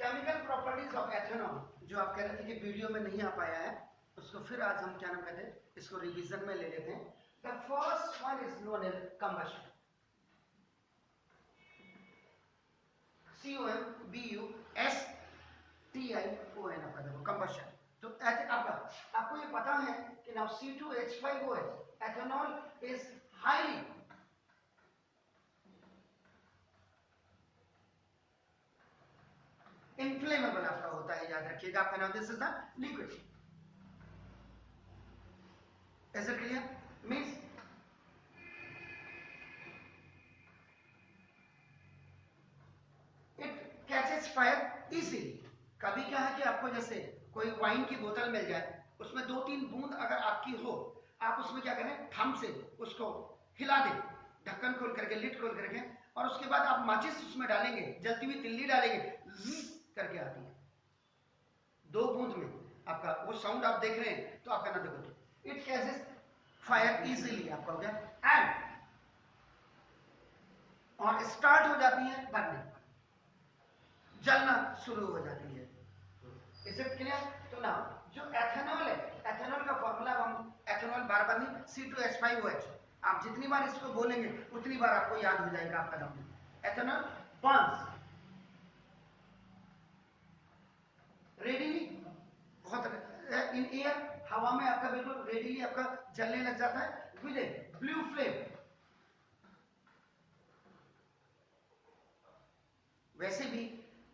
Chemical properties of ethanol, जो आप कह रहे थे कि वीडियो में नहीं आ पाया है, उसको फिर आज हम क्या नाम कहते हैं, इसको रिवीजन में ले लेते हैं। The first one is known as combustion, COMBUSTION आपका देखो कंबशन। तो आपको ये पता है कि now C2H5OH ethanol is highly inflammable आपका होता है, याद रखिएगा आपका नाम, this is the liquid. Is it clear? Means it catches fire easily. कभी क्या है कि आपको जैसे कोई वाइन की बोतल मिल जाए, उसमें 2-3 बूंद अगर आपकी हो, आप उसमें क्या करें, थंब से उसको हिला दें, ढक्कन खोल करके, लिड खोल करके, और उसके बाद आप माचिस उसमें डालेंगे, जलती हुई तिल्ली डालेंगे, करके आती है 2 बूंद में आपका वो साउंड आप देख रहे हैं, तो आपका ना देखो, इट कैचेस फायर इजीली आपका हो गया, एंड और स्टार्ट हो जाती है बर्निंग, जलना शुरू हो जाती है। Is it clear? तो ना जो एथेनॉल है, एथेनॉल का फॉर्मूला हम एथेनॉल बार बार नहीं, C2H5OH, आप जितनी बार इसको बोलेंगे उतनी बार आपको याद हो जाएगा आपका नाम। एथेनॉल बर्न्स रेडीली, बहुत इन एयर, हवा में आपका बिल्कुल रेडीली आपका जलने लग जाता है, विद ए ब्लू फ्लेम। वैसे भी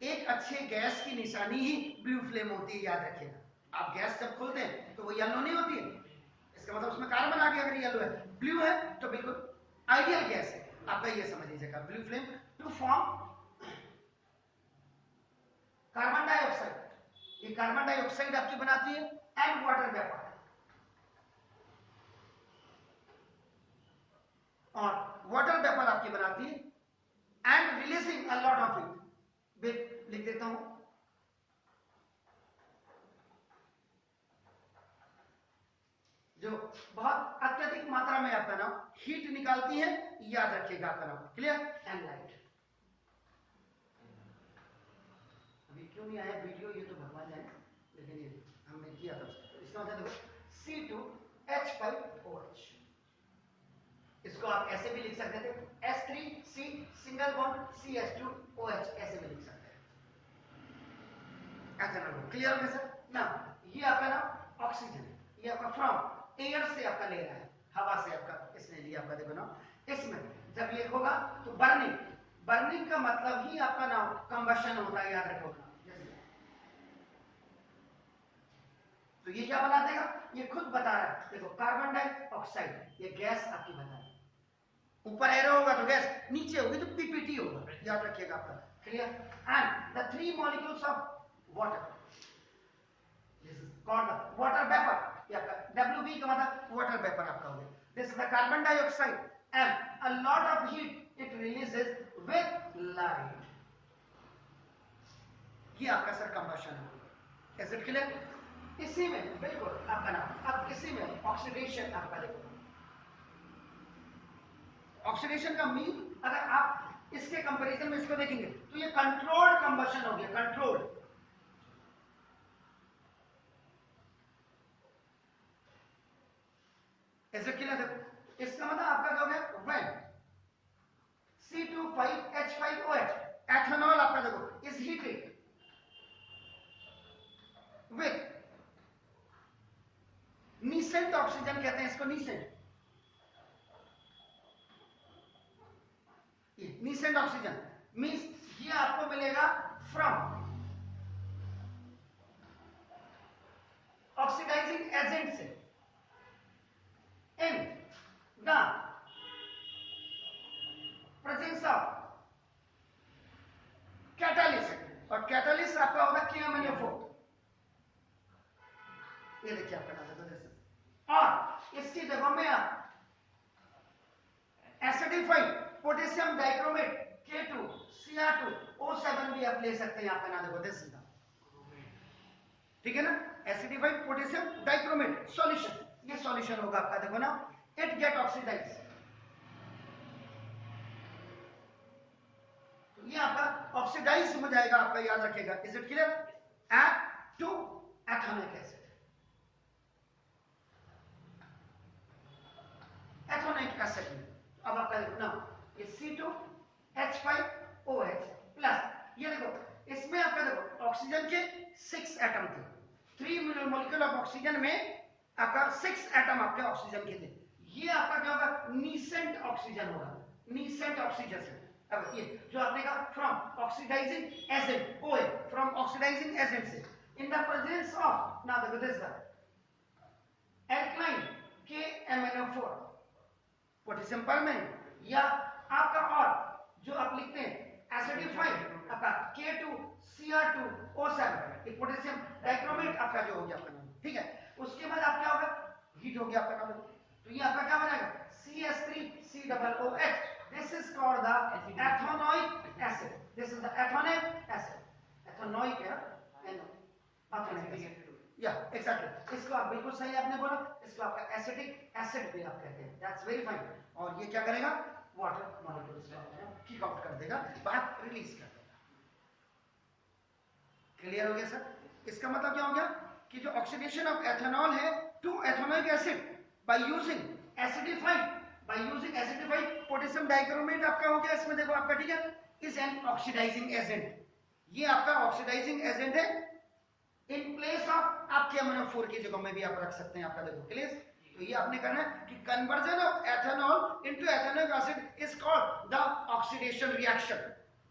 एक अच्छे गैस की निशानी ही ब्लू फ्लेम होती है, याद रखिएगा। आप गैस जब खोलते हैं तो वो येलो नहीं होती है, इसका मतलब उसमें कार्बन आ गया, अगर येलो है, ब्लू है तो बिल्कुल आइडियल गैस है आपका, ये समझ लीजिएगा। Blue flame to form carbon dioxide, ये कार्बन डाइऑक्साइड आपकी बनाती है, एंड वाटर वेपर, और वाटर वेपर आपकी बनाती है, and releasing a lot of it with, लिख देता हूं, जो बहुत अत्यधिक मात्रा में आपका नाम हीट निकालती है, याद रखिएगा आपका नाम। क्लियर? And light. अभी क्यों नहीं आया वीडियो, ये तो भगवान जाने, लेकिन ये हमने किया था। इसका मतलब देखो C2H5OH, इसको आप ऐसे भी लिख सकते थे, S3C सिंगल बॉन्ड CH2OH, ऐसे भी लिख सकते हैं एथेनॉल। क्लियर हो गया सर? ना ये आपका नाम ऑक्सीजन, ये आपका फ्रॉम एयर से आपका ले रहा है, हवा से आपका इसने लिया आपका, देखो ना, इसमें जब ये होगा तो बर्निंग, बर्निंग का मतलब ही आपका नाम कंबशन होता है, याद रखो। तो ये क्या बना देगा, ये खुद बता रहा है, देखो कार्बन डाइऑक्साइड, ये गैस आपकी बता रही है, ऊपर एरो होगा तो गैस, नीचे होगी तो पीपीटी होगा, याद रखिएगा आपका। Clear? And the 3 molecules of water, this is called the water vapour, WB का मतलब वाटर वेपर आपका हो गया। This is the carbon dioxide and a lot of heat it releases with light, ये आपका सर कंबशन है। Is it clear? इसी में बिल्कुल आपका नाम, अब इसी में ऑक्सीडेशन आपका देखो, ऑक्सीडेशन का मीन अगर आप इसके कंपैरिजन में इसको देखेंगे तो ये कंट्रोल्ड कंबशन हो गया, कंट्रोल्ड। ऐसे क्लियर देखो, इसका मतलब आपका क्या हो गया, व्हेन C2H5OH एथेनॉल आपका देखो इज हीटेड विद नीसेंट ऑक्सीजन, कहते हैं इसको नीसेंट, नीसेंट ऑक्सीजन मींस ये आपको मिलेगा फ्रॉम ऑक्सीडाइजिंग एजेंट से in the presence of catalyst, और कैटालिस्ट आपका होगा KMnO4, ये देखिए आपका नाम है, और इसकी जगह में आप एसिडिफाइड पोटेशियम डाइक्रोमेट K2Cr2O7 भी आप ले सकते हैं, आपका नाम देखो, दिस इज, ठीक है ना, एसिडिफाइड पोटेशियम डाइक्रोमेट सॉल्यूशन, ये सॉल्यूशन होगा आपका, देखो ना, इट गेट ऑक्सीडाइज, तो ये आपका ऑक्सीडाइज हो जाएगा, आपका याद रखिएगा। Is it clear? Add to ethanoic acid, ethanoic acid में अब आपका देखो ना, ये C2H5OH प्लस, ये देखो इसमें आपका देखो ऑक्सीजन के 6 एटम थे, 3 मोलिक्यूल ऑफ ऑक्सीजन में आपका 6 एटम आपके ऑक्सीजन के थे। ये आपका क्या होगा? नीसेंट ऑक्सीजन होगा, नीसेंट ऑक्सीजन से। अब ये जो आपने कहा from oxidising acid OH, from oxidising acid से इन द प्रेजेंस ऑफ, ना देखो this alkaline KMnO4 potassium permanganate, या आपका और जो आप लिखते हैं एसिडिफाइड आपका K2Cr2O7, ये पोटेशियम डाइक्रोमेट आपका जो हो गया आपका नाम, ठीक है। उसके बाद आप क्या होगा? हीट हो गया आपका नाम, तो ये आपका क्या बनेगा? CH3COOH, this is called the ethanoic acid, this is the ethanoic acid, ethanoic है, एथेनोइक एसिड, या एग्जैक्टली, इसको आप बिल्कुल सही आपने बोला, इसको आपका एसिडिक एसिड भी आप कहते हैं, दैट्स वेरी फाइन। और ये क्या करेगा? वाटर मॉलिक्यूल्स को किक आउट कर देगा, बाहर रिलीज कर देगा। क्लियर हो गया सर? इसका मतलब क्या हो गया कि जो ऑक्सीडेशन ऑफ एथेनॉल है to ethanoic acid by using acidified potassium dichromate आपका हो गया, इसमें देखो आपका, ठीक है, इज एन ऑक्सीडाइजिंग एजेंट, ये आपका ऑक्सीडाइजिंग एजेंट है इन प्लेस ऑफ आपके KMnO4 की जगह में भी आप रख सकते हैं आपका, देखो क्लियर। तो ये आपने करना है कि conversion of ethanol into ethanoic acid is called the oxidation reaction,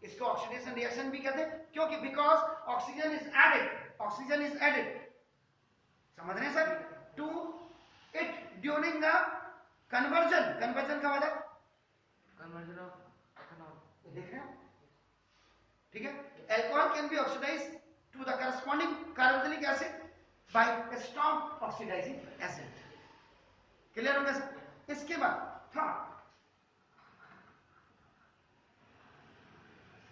इसको ऑक्सीडेशन रिएक्शन भी कहते हैं, क्योंकि बिकॉज ऑक्सीजन इज एडेड, समझ रहे हैं sir, to it during the conversion का मतलब कन्वर्जन ऑफ एथेनॉल, देख रहे हैं, ठीक है। Alcohol can be oxidised to the corresponding carbonic acid by a strong oxidizing acid. Clear हो गया सर? इसके बाद third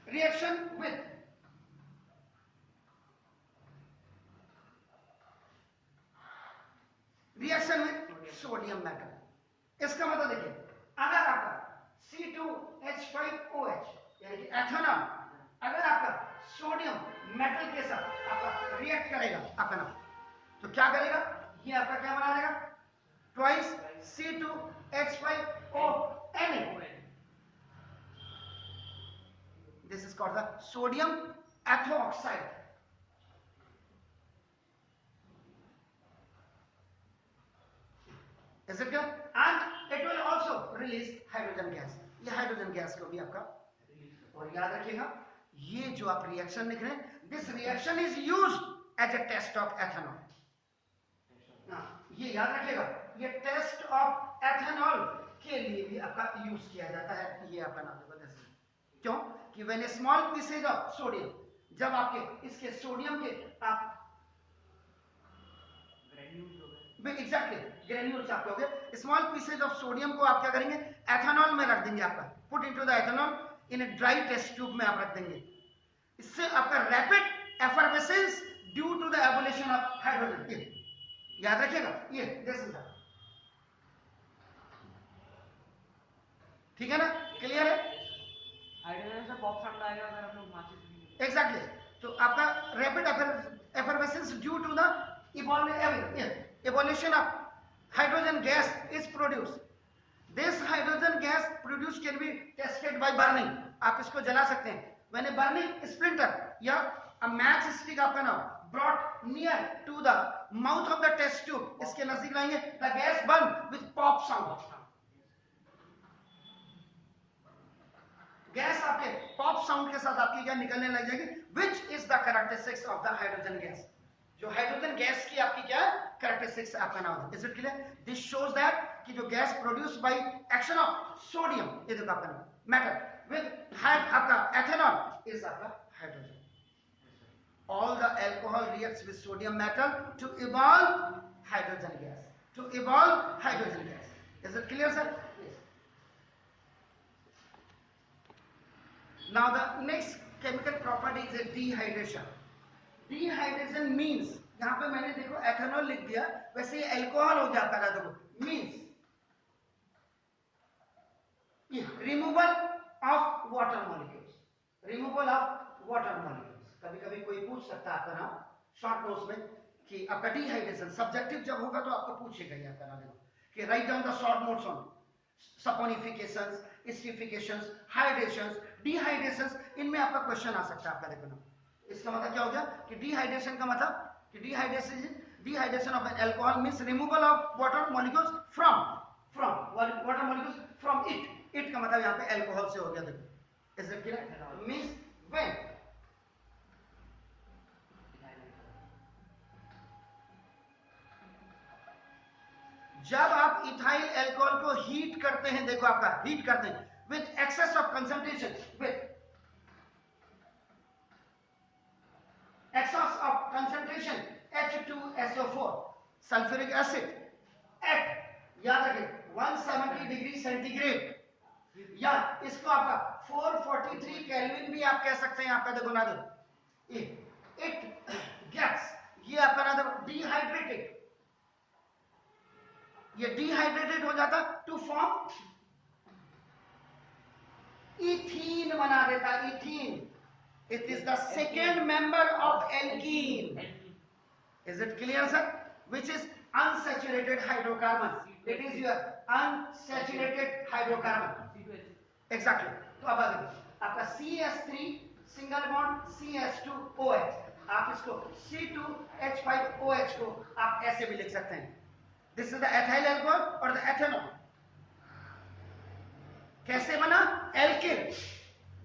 reaction with sodium metal, इसका मतलब देखिए, अगर आपका C2H5OH यानी कि एथेनॉल अगर आपका सोडियम मेटल के साथ आपका रिएक्ट करेगा आपका नाम, तो क्या करेगा? ये आपका क्या बना देगा? Twice C2H5ONA, this is called the sodium ethoxide. Is it clear? And it will also release hydrogen gas, ये हाइड्रोजन गैस को भी आपका रिलीज। और याद रखिएगा, ये जो आप रिएक्शन लिख रहे हैं, this reaction is used as a test of ethanol, ये याद रखिएगा, ये टेस्ट ऑफ एथेनॉल के लिए भी आपका यूज किया जाता है, ये आपका नाम देखो, क्यों कि when A small pieces of sodium, जब आपके इसके सोडियम के आप एग्जैक्टली ग्रेन्यूल्स आपके हो गए, स्मॉल पीसेज ऑफ सोडियम को आप क्या करेंगे? एथेनॉल में रख देंगे, आपका put into the ethanol in a dry test tube में आप रख देंगे, इससे आपका rapid effervescence due to the evolution of hydrogen, याद रखिएगा, ये दिस इज ठीक है ना? क्लियर है? हाइड्रोजन से पॉप साउंड आएगा अगर हम लोग माचिस, एग्जैक्टली, तो आपका rapid effervescence due to the evolution of hydrogen gas is produced. This hydrogen gas produced can be tested by burning, आप इसको जला सकते हैं। When a burning splinter या a match stick आपका नाम brought near to the mouth of the test tube, इसके नजदीक लाएंगे, the gas burn with pop sound, gas आपके पॉप साउंड के साथ आपकी क्या निकलने लग जाएगी, which is the characteristics of the hydrogen gas, जो हाइड्रोजन गैस की आपकी क्या कैरेक्टरिस्टिक्स आपका नाम है। Is it clear? This shows that कि जो gas produce by action of sodium, ये देखो आपका नाम मेटल विद आपका एथेनॉल इज आपका hydrogen, all the alcohol reacts with sodium metal to evolve hydrogen gas, is it clear sir? Now the next chemical property is dehydration. Dehydration means, यहां पे मैंने देखो एथेनॉल लिख दिया, वैसे ये अल्कोहल हो जाता है, देखो means removal of water molecules, removal of water molecules. कभी कभी कोई पूछ सकता है आपका नाम शॉर्ट नोट्स में कि आपका डिहाइड्रेशन सब्जेक्टिव जब होगा तो आपको पूछेगा ही आपका नाम कि write down the short notes on saponifications, esterifications, hydrations, dehydrations, इनमें आपका क्वेश्चन आ सकता है आपका। देखो ना, इसका मतलब क्या हो गया कि डिहाइड्रेशन का मतलब कि dehydration of an alcohol means removal of water molecules from water molecules from it का मतलब यहां पे अल्कोहल से हो गया। देखो is it clear? Means when जब आप इथाइल अल्कोहल को हीट करते हैं, देखो आपका हीट करते हैं with excess of concentration, with excess of concentration H2SO4 sulphuric acid at, याद रखें 170 डिग्री सेंटीग्रेड, या इसको आपका 443 केल्विन भी आप कह सकते हैं आपका। देखो ना, देखो इट गैस, ये आपका ना देखो डिहाइड्रेटेड, ये डिहाइड्रेटेड हो जाता टू फॉर्म इथीन बना देता, ethene. It is the second member of alkene. Is it clear, sir? Which is unsaturated hydrocarbon. It is your unsaturated hydrocarbon. Exactly. तो अब देखो आपका CH3 सिंगल बॉन्ड CH2OH, आप इसको C2H5OH को आप ऐसे भी लिख सकते हैं। This is the ethyl alcohol और the ethanol। कैसे बना? एल्केन।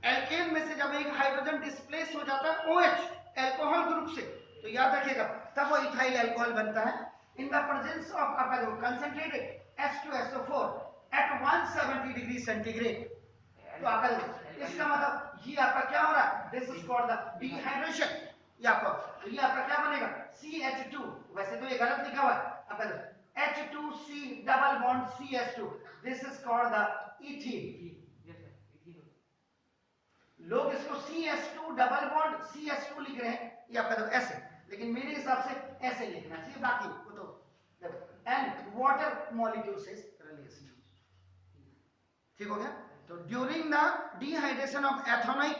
एल्केन में से जब एक हाइड्रोजन डिस्प्लेस हो जाता है OH अल्कोहल ग्रुप से, तो याद रखिएगा तब वो इथाइल अल्कोहल बनता है इन द प्रेजेंस ऑफ आपका जो concentrated H2SO4 eight 170 degree centigrade. तो आपका इसका मतलब ये आपका क्या हो रहा है? This is called the dehydration. ये आपका क्या बनेगा? CH2, वैसे तो ये गलत लिखा हुआ है आपका H2C double bond CH2, this is called the ethene. लोग इसको CH2 डबल बॉन्ड CH2 लिख रहे हैं, ये आपका देखो ऐसे, लेकिन मेरे हिसाब से ऐसे लिखना चाहिए। बाकी वो तो देखो and water molecules is release, ठीक हो गया। तो during the dehydration of ethanol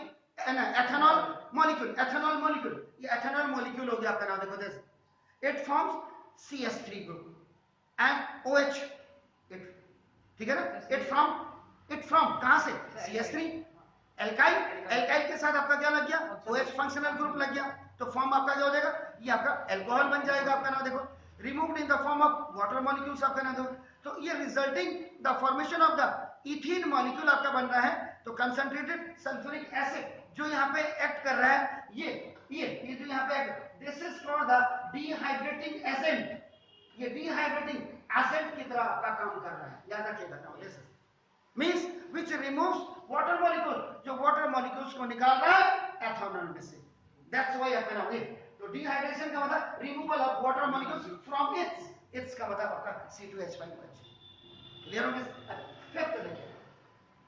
molecule, ये एथेनॉल मॉलिक्यूल हो गया आपका नाम देखो this, it forms CH3 group and OH, ठीक है ना। इट फ्रॉम कहां से? CH3 एल्काइल के साथ आपका क्या लग गया? OH फंक्शनल ग्रुप लग गया, तो फॉर्म आपका क्या हो जाएगा? ये आपका अल्कोहल बन जाएगा आपका नाम देखो, removed in the form of water molecules आपका नाम देखो। तो ये resulting the formation of the ethene molecule आपका बन रहा है। तो कंसंट्रेटेड सल्फ्यूरिक एसिड जो यहाँ पे एक्ट कर रहा है, ये जो यहाँ पे this is called the dehydrating agent. ये डिहाइड्रेटिंग एजेंट की तरह आपका काम कर रहा है, याद रखिएगा। Now this means which removes water molecule, जो water molecules को निकाल रहा है एथेनॉल में से, that's why अपना नाम है। तो डिहाइड्रेशन का मतलब removal of water molecules from its का मतलब आपका C2H5OH। क्लियर हो गया? फिफ्थ देखिए,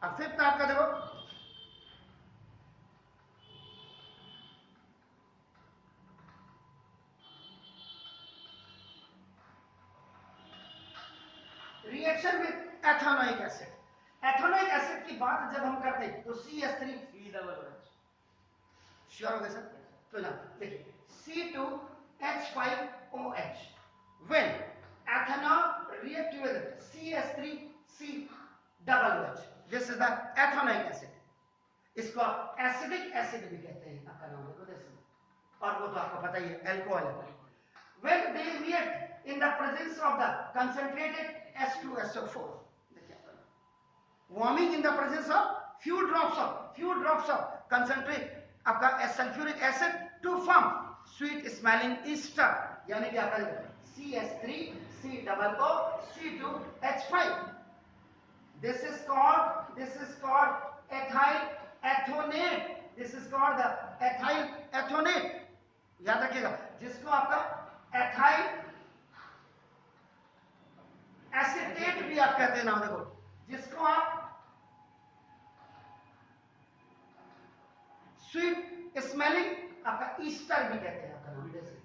अब फिफ्थ आपका देखो reaction with ethanoic acid. Ethanoic acid की बात जब हम करते हैं तो CH3 श्योर हो गए सर? तो ना देखिए C2H5OH when ethanol react with CH3C double OH, this is the ethanoic acid। इसको आप एसिडिक एसिड भी कहते हैं आपका नाम है, और वो तो आपको पता ही है अल्कोहल है। when they react in the presence of the concentrated H2SO4, warming in the presence of few drops of concentrate आपका sulphuric acid to form sweet smelling ester, यानी कि आपका CH3C_O2H5। This is called ethyl ethonate। This is called the ethyl ethonate। याद रखिएगा, जिसको आपका ethyl acetate भी आप कहते हैं ना, देखो जिसको आप स्वीट स्मेलिंग आपका ईस्टर भी कहते हैं आपका नाम जैसे,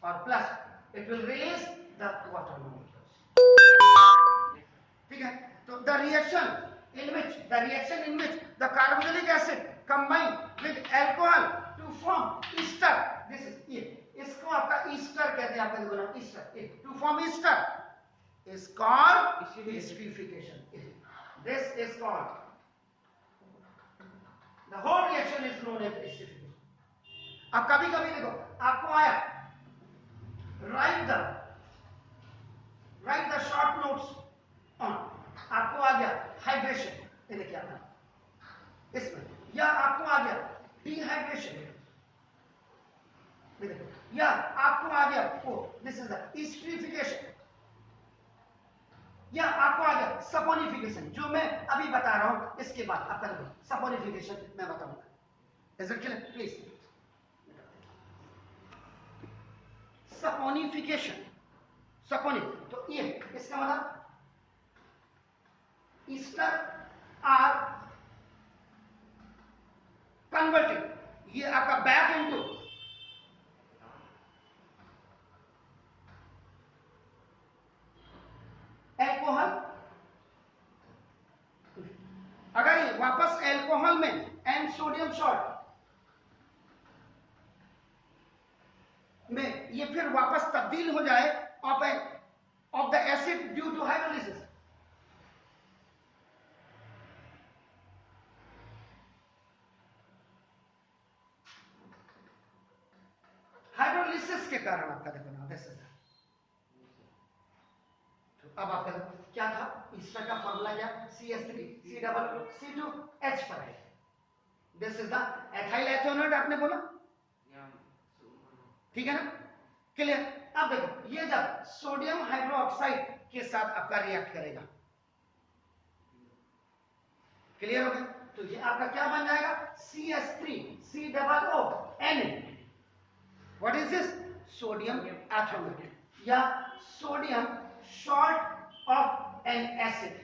और plus it will release the water molecules, ठीक है। तो the reaction in which the carboxylic acid combine with alcohol to form ester. This is ये, इसको आपका ईस्टर कहते हैं, आपका देखो ना ester, to form ester is called esterification. This is called, the whole reaction is known as esterification. अब कभी कभी देखो आपको आया right the short notes on, आपको आ गया हाइड्रेशन, ये देखिए आपका इसमें, या आपको आ गया डिहाइड्रेशन, या आपको आ गया वो दिस इज द एस्टरिफिकेशन, या आपको आ गया सपोनिफिकेशन, जो मैं अभी बता रहा हूं इसके बाद आपका देखो सपोनिफिकेशन मैं बताऊंगा। Is it clear please? Saponification, सपोनि तो ये इसका मतलब ईस्टर आर कन्वर्टेड, ये आपका बैक इनटू एल्कोहल। अगर ये वापस एल्कोहल में एंड सोडियम सॉल्ट में ये फिर वापस तब्दील हो जाए of the acid due to hydrolysis, hydrolysis के कारण आपका देखो ना दिस इज, अब आपका क्या था ईस्टर का फॉर्मूला क्या, CH3 C+C2H पर है, this is the ethyl ethanoate आपने बोला, ठीक है ना, क्लियर? अब देखो ये जब सोडियम हाइड्रोक्साइड के साथ आपका रिएक्ट करेगा, क्लियर हो गया, तो ये आपका क्या बन जाएगा CH3COON, what is this, sodium ethanoate या sodium salt of an acid,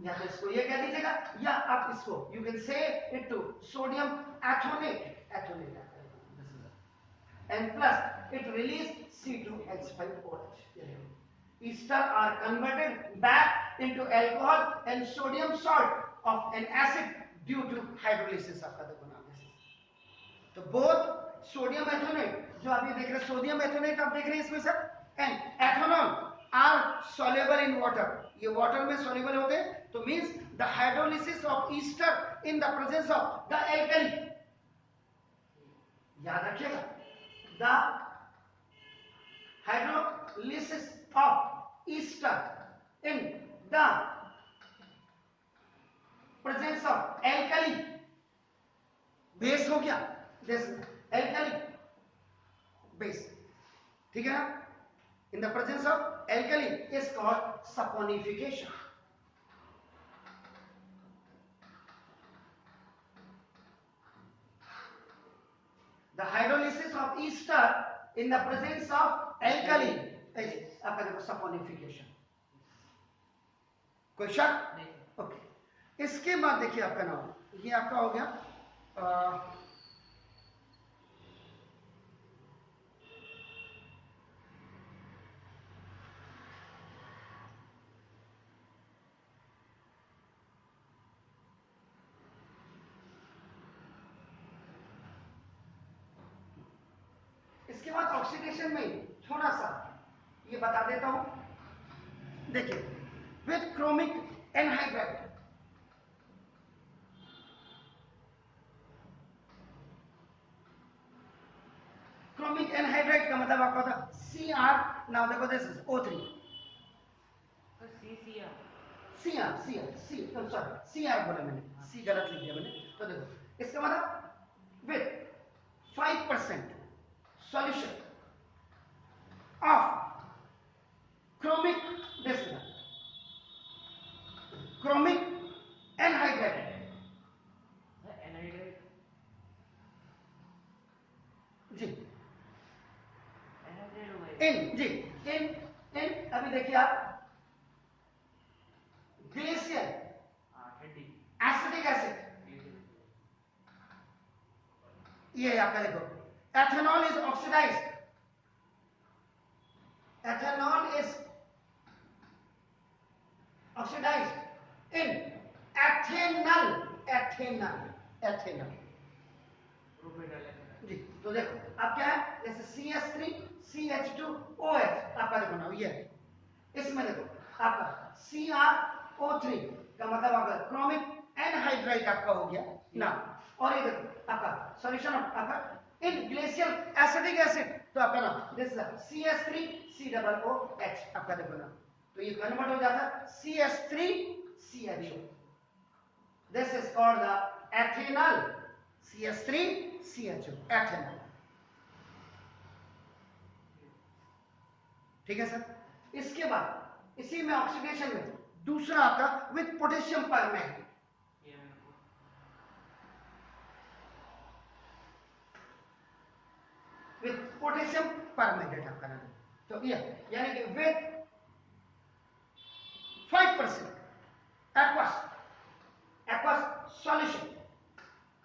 या तो इसको ये कह दीजिएगा, या आप इसको you can say it to sodium ethanoate, and plus it release C2H5OH. Ester are converted back into alcohol and sodium salt of an acid due to hydrolysis आपका देखो नाम है। तो both sodium ethonate जो आप ये देख रहे हैं सोडियम एथोनेट आप देख रहे हैं इसमें sir, and ethanol are soluble in water, ये वाटर में soluble होते हैं, तो means the hydrolysis of ester in the presence of the alkali, याद रखिएगा the hydrolysis of ester in the presence of alkali, base हो गया, this alkali base, ठीक है ना, in the presence of alkali is called saponification. The hydrolysis of ester in the presence of alkali is आपका देखो saponification, कोई शक नहीं? ओके, इसके बाद देखिए आपका नाम, ये आपका हो गया इसके बाद ऑक्सीडेशन में थोड़ा सा ये बता देता हूं, देखिए with chromic anhydride, chromic anhydride का मतलब आपका था Cr, नाउ देखो दिस इज O3, Cr बोला मैंने, C गलत लिख दिया मैंने, तो देखो इसका मतलब with 5% solution of chromic, this chromic anhydride, जी इन अभी देखिए आप ग्लेशियर एसिटिक एसिड, ये आपका देखो ethanol is oxidized, ethanol is oxidized in ethanol, ethanol ethanol जी। तो देखो अब क्या है, जैसे CH3 CH2OH आपका देखो ना ये इसमें देखो आपका CrO3 का मतलब आपका क्रोमिक एनहाइड्राइड आपका हो गया ना। और ये देखो आपका सॉल्यूशन आपका इन ग्लेशियल एसिडिक एसिड तो आपका ना दिस CH3COOH आपका देखो ना, तो ये कन्वर्ट हो जाता है CH3CHO। This is called the ethanol, CH3CHO ethanol. ठीक है सर। इसके बाद इसी में ऑक्सीडेशन में दूसरा आपका with potassium permanganate, with potassium permanganate आपका नाम, तो ये यानी कि विथ 5% एक्वस सॉल्यूशन,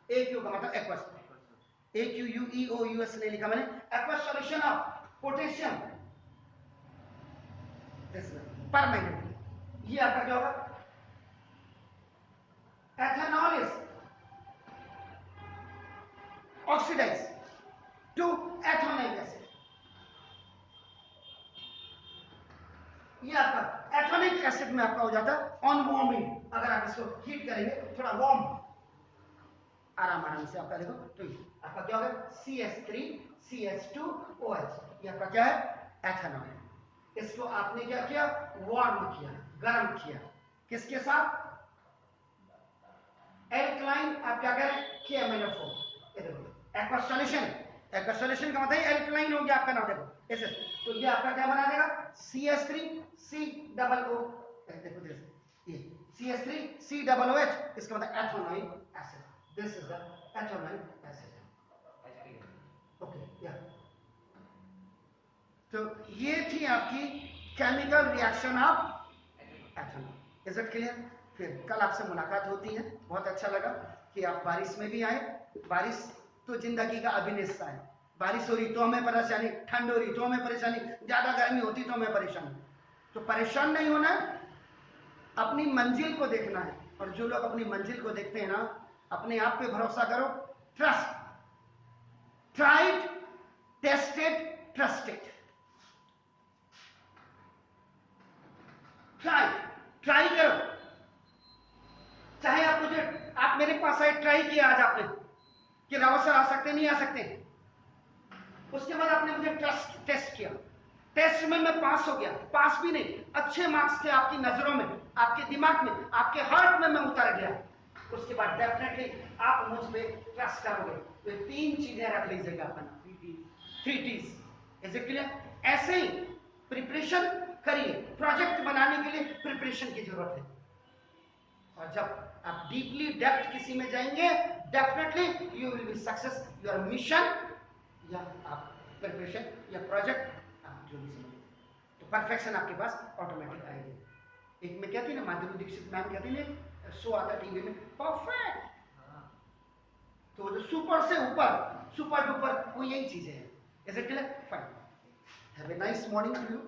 AQ का मतलब एक्वस, AQUEOUS ने लिखा मैंने, aqueous solution of potassium permanganate. ये आपका क्या होगा, ethanol is oxidise to ethanoic acid. ये आपका एथोनिक एसिड में आपका हो जाता है ऑन वार्मिंग, अगर आप इसको हीट करेंगे थोड़ा वार्म आराम से आपका देखो, तो आपका क्या होगा CH3CH2OH, ये आपका क्या है एथेनॉल। इसको आपने क्या किया, वार्म किया, गर्म किया, किसके साथ, एल्कलाइन, आप क्या करें KMnO4, ये देखो एक्वस सॉल्यूशन, एक्वस सॉल्यूशन का मतलब एल्कलाइन हो गया आपका नाम देखो ऐसे, तो ये आपका क्या बना देगा CH3COO, देखो ये CH3COOH, इसका मतलब ethanoyl acid, this is the ethanoyl acid. Okay या, तो ये थी आपकी chemical reaction of ethanol. Is it clear? फिर कल आपसे मुलाकात होती है। बहुत अच्छा लगा कि आप बारिश में भी आए। बारिश तो जिंदगी का अभिन्न हिस्सा है। बारिश हो रही तो हमें परेशानी, ठंड हो रही तो हमें परेशानी, ज्यादा गर्मी होती तो हमें परेशानी। तो परेशान नहीं होना है, अपनी मंजिल को देखना है। और जो लोग अपनी मंजिल को देखते हैं ना, अपने आप पे भरोसा करो, trust, tried, tested, trusted. Try करो, चाहे आप मुझे, आप मेरे पास आए, ट्राई किया आज आपने कि रावत सर आ सकते नहीं आ सकते, उसके बाद आपने मुझे टेस्ट किया, टेस्ट में मैं पास हो गया, पास भी नहीं, अच्छे मार्क्स थे आपकी नजरों में, आपके दिमाग में, आपके हार्ट में मैं उतर गया, उसके बाद डेफिनेटली आप मुझ पे ट्रस्ट करोगे। तो 3 चीजें रख लीजिएगा अपना, 3 T's। Is it clear? ऐसे ही प्रिपरेशन करिए, प्रोजेक्ट बनाने के लिए प्रिपरेशन की जरूरत है। और जब आप डीपली डेप्थ किसी में जाएंगे, definitely you will be success your mission, या आप प्रिपरेशन या प्रोजेक्ट आप जो भी समझे, तो परफेक्शन आपके पास ऑटोमेटिक आएगी। एक में कहती ना, माधुरी दीक्षित मैम कहती ना, शो आता टीवी में, परफेक्ट, तो जो सुपर से ऊपर, सुपर डुपर, वो यही चीजें हैं। Is it clear? Fine, have a nice morning to you.